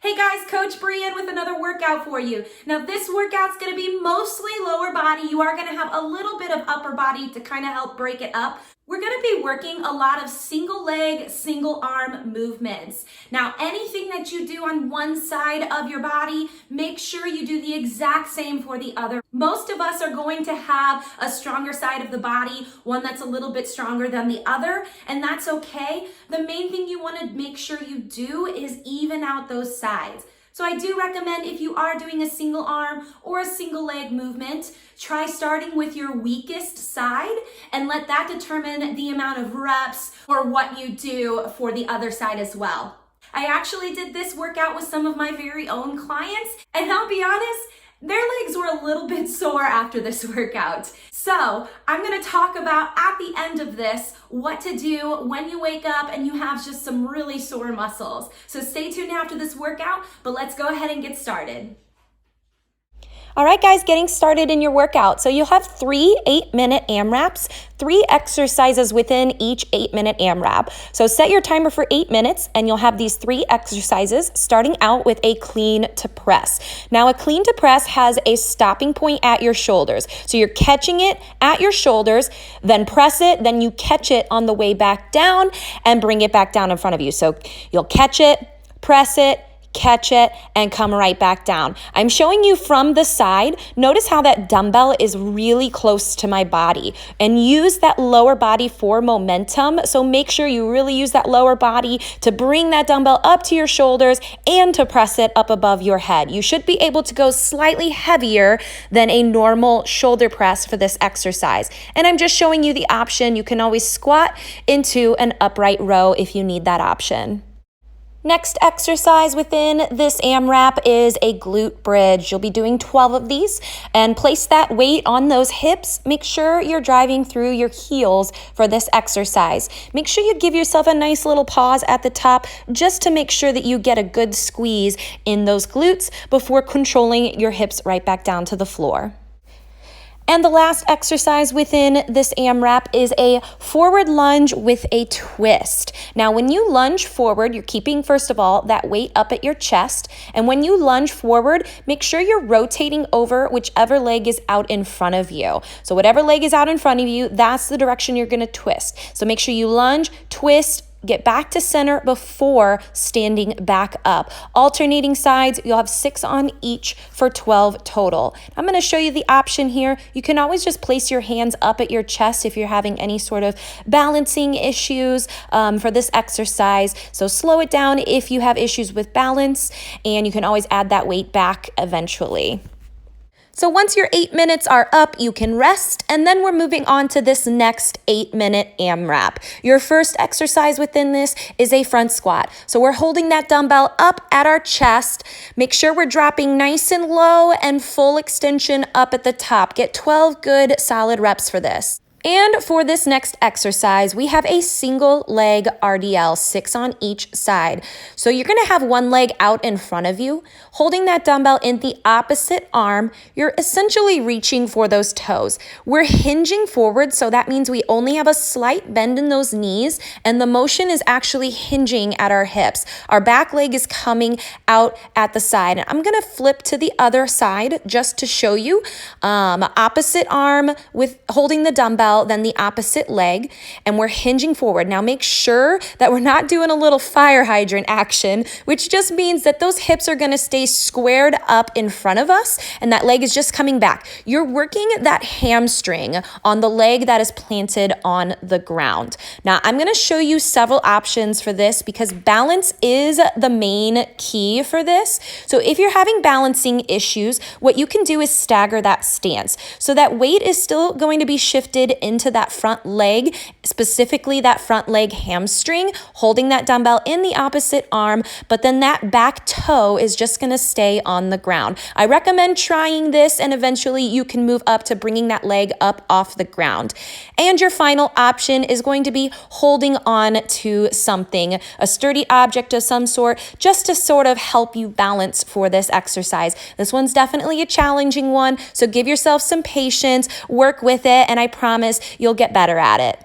Hey guys, Coach Brian with another workout for you. Now this workout's gonna be mostly lower body. You are gonna have a little bit of upper body to kind of help break it up. We're gonna be working a lot of single leg, single arm movements. Now anything that you do on one side of your body, make sure you do the exact same for the other. Most of us are going to have a stronger side of the body, one that's a little bit stronger than the other, and that's okay. The main thing you wanna make sure you do is even out those sides. So I do recommend if you are doing a single arm or a single leg movement, try starting with your weakest side and let that determine the amount of reps or what you do for the other side as well. I actually did this workout with some of my very own clients, and I'll be honest, their legs were a little bit sore after this workout. So I'm gonna talk about at the end of this what to do when you wake up and you have just some really sore muscles. So stay tuned after this workout, but let's go ahead and get started. All right, guys, getting started in your workout. So you'll have 3 8-minute AMRAPs, 3 exercises within each 8-minute AMRAP. So set your timer for 8 minutes and you'll have these 3 exercises starting out with a clean to press. Now a clean to press has a stopping point at your shoulders. So you're catching it at your shoulders, then press it, then you catch it on the way back down and bring it back down in front of you. So you'll catch it, press it, catch it, and come right back down. I'm showing you from the side. Notice how that dumbbell is really close to my body, and use that lower body for momentum. So make sure you really use that lower body to bring that dumbbell up to your shoulders and to press it up above your head. You should be able to go slightly heavier than a normal shoulder press for this exercise. And I'm just showing you the option. You can always squat into an upright row if you need that option. Next exercise within this AMRAP is a glute bridge. You'll be doing 12 of these, and place that weight on those hips. Make sure you're driving through your heels for this exercise. Make sure you give yourself a nice little pause at the top just to make sure that you get a good squeeze in those glutes before controlling your hips right back down to the floor. And the last exercise within this AMRAP is a forward lunge with a twist. Now, when you lunge forward, you're keeping, first of all, that weight up at your chest. And when you lunge forward, make sure you're rotating over whichever leg is out in front of you. So whatever leg is out in front of you, that's the direction you're gonna twist. So make sure you lunge, twist, get back to center before standing back up. Alternating sides, you'll have 6 on each for 12 total. I'm going to show you the option here. You can always just place your hands up at your chest if you're having any sort of balancing issues for this exercise. So slow it down if you have issues with balance, and you can always add that weight back eventually. So once your 8 minutes are up, you can rest, and then we're moving on to this next 8-minute AMRAP. Your first exercise within this is a front squat. So we're holding that dumbbell up at our chest. Make sure we're dropping nice and low and full extension up at the top. Get 12 good solid reps for this. And for this next exercise, we have a single leg RDL, 6 on each side. So you're gonna have one leg out in front of you, holding that dumbbell in the opposite arm. You're essentially reaching for those toes. We're hinging forward, so that means we only have a slight bend in those knees, and the motion is actually hinging at our hips. Our back leg is coming out at the side. And I'm gonna flip to the other side just to show you. Opposite arm with holding the dumbbell, then the opposite leg, and we're hinging forward. Now make sure that we're not doing a little fire hydrant action, which just means that those hips are gonna stay squared up in front of us, and that leg is just coming back. You're working that hamstring on the leg that is planted on the ground. Now I'm gonna show you several options for this because balance is the main key for this. So if you're having balancing issues, what you can do is stagger that stance. So that weight is still going to be shifted into that front leg, specifically that front leg hamstring, holding that dumbbell in the opposite arm, but then that back toe is just gonna stay on the ground. I recommend trying this, and eventually you can move up to bringing that leg up off the ground. And your final option is going to be holding on to something, a sturdy object of some sort, just to sort of help you balance for this exercise. This one's definitely a challenging one, so give yourself some patience, work with it, and I promise you'll get better at it.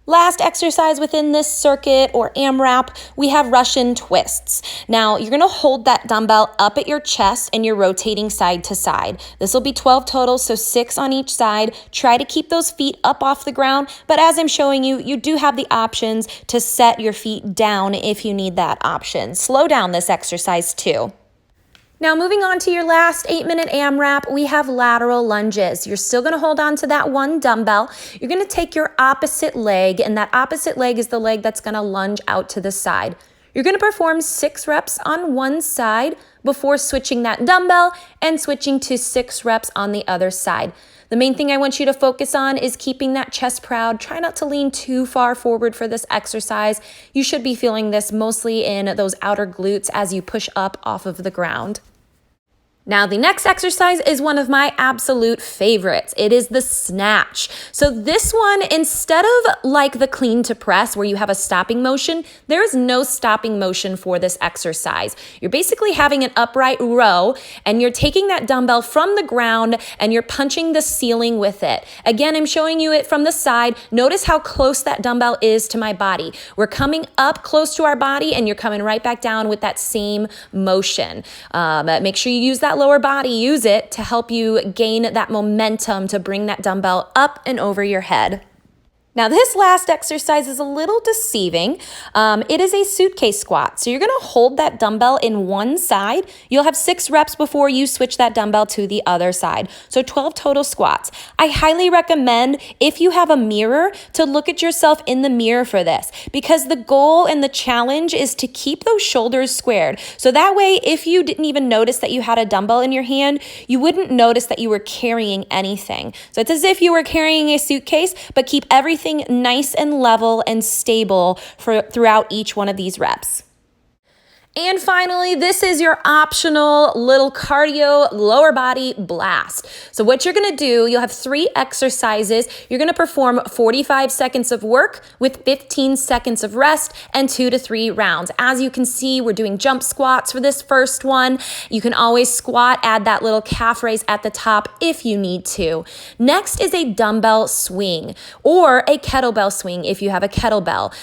Last exercise within this circuit or AMRAP, we have Russian twists. Now, you're gonna hold that dumbbell up at your chest and you're rotating side to side. This will be 12 total, so 6 on each side. Try to keep those feet up off the ground, but as I'm showing you, you do have the options to set your feet down if you need that option. Slow down this exercise too. Now moving on to your last 8-minute AMRAP, we have lateral lunges. You're still gonna hold on to that one dumbbell. You're gonna take your opposite leg, and that opposite leg is the leg that's gonna lunge out to the side. You're gonna perform 6 reps on one side before switching that dumbbell and switching to 6 reps on the other side. The main thing I want you to focus on is keeping that chest proud. Try not to lean too far forward for this exercise. You should be feeling this mostly in those outer glutes as you push up off of the ground. Now, the next exercise is one of my absolute favorites. It is the snatch. So this one, instead of like the clean to press where you have a stopping motion, there is no stopping motion for this exercise. You're basically having an upright row and you're taking that dumbbell from the ground and you're punching the ceiling with it. Again, I'm showing you it from the side. Notice how close that dumbbell is to my body. We're coming up close to our body and you're coming right back down with that same motion. Make sure you use that lower body, use it to help you gain that momentum to bring that dumbbell up and over your head. Now this last exercise is a little deceiving. It is a suitcase squat. So you're gonna hold that dumbbell in one side. You'll have 6 reps before you switch that dumbbell to the other side. So 12 total squats. I highly recommend, if you have a mirror, to look at yourself in the mirror for this, because the goal and the challenge is to keep those shoulders squared. So that way, if you didn't even notice that you had a dumbbell in your hand, you wouldn't notice that you were carrying anything. So it's as if you were carrying a suitcase, but keep everything nice and level and stable throughout each one of these reps. And finally, this is your optional little cardio lower body blast. So what you're gonna do, you'll have 3 exercises. You're gonna perform 45 seconds of work with 15 seconds of rest and 2 to 3 rounds. As you can see, we're doing jump squats for this first one. You can always squat, add that little calf raise at the top if you need to. Next is a dumbbell swing or a kettlebell swing if you have a kettlebell.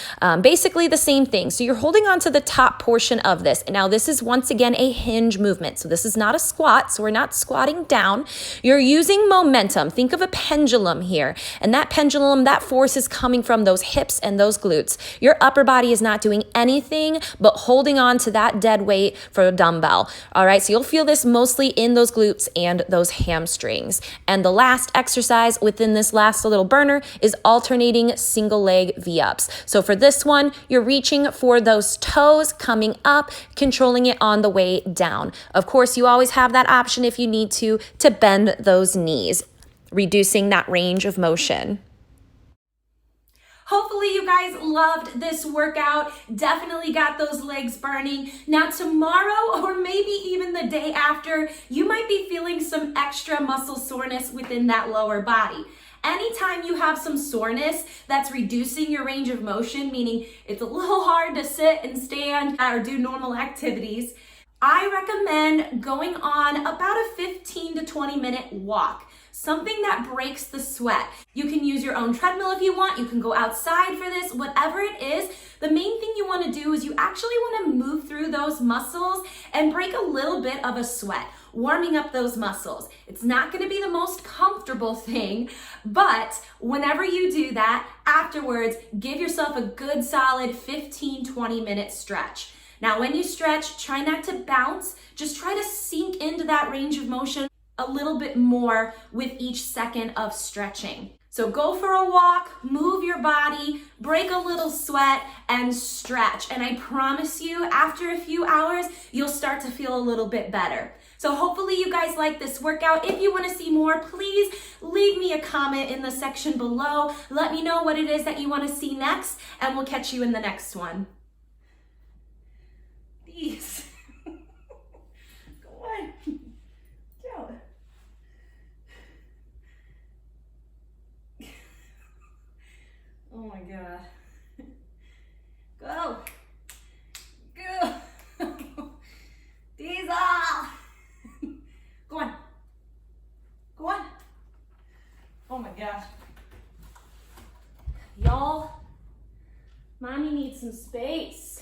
Basically the same thing. So you're holding on to the top portion of this. Now this is once again a hinge movement. So this is not a squat, so we're not squatting down. You're using momentum. Think of a pendulum here. And that pendulum, that force is coming from those hips and those glutes. Your upper body is not doing anything but holding on to that dead weight for a dumbbell. All right, so you'll feel this mostly in those glutes and those hamstrings. And the last exercise within this last little burner is alternating single leg V-ups. So for this one, you're reaching for those toes coming up, controlling it on the way down. Of course, you always have that option if you need to bend those knees, reducing that range of motion. Hopefully you guys loved this workout. Definitely got those legs burning. Now tomorrow, or maybe even the day after, you might be feeling some extra muscle soreness within that lower body. Anytime you have some soreness that's reducing your range of motion, meaning it's a little hard to sit and stand or do normal activities, I recommend going on about a 15 to 20 minute walk. Something that breaks the sweat. You can use your own treadmill if you want. You can go outside for this, whatever it is. The main thing you want to do is you actually want to move through those muscles and break a little bit of a sweat, warming up those muscles. It's not going to be the most comfortable thing, but whenever you do that, afterwards, give yourself a good solid 15-20 minute stretch. Now, when you stretch, try not to bounce. Just try to sink into that range of motion a little bit more with each second of stretching. So go for a walk, move your body, break a little sweat, and stretch. And I promise you, after a few hours, you'll start to feel a little bit better. So hopefully you guys like this workout. If you want to see more, please leave me a comment in the section below. Let me know what it is that you want to see next, and we'll catch you in the next one. These. Go on. Go. Oh my God. Go. Go. Diesel. Go on. Go on. Oh my gosh. Y'all, some space.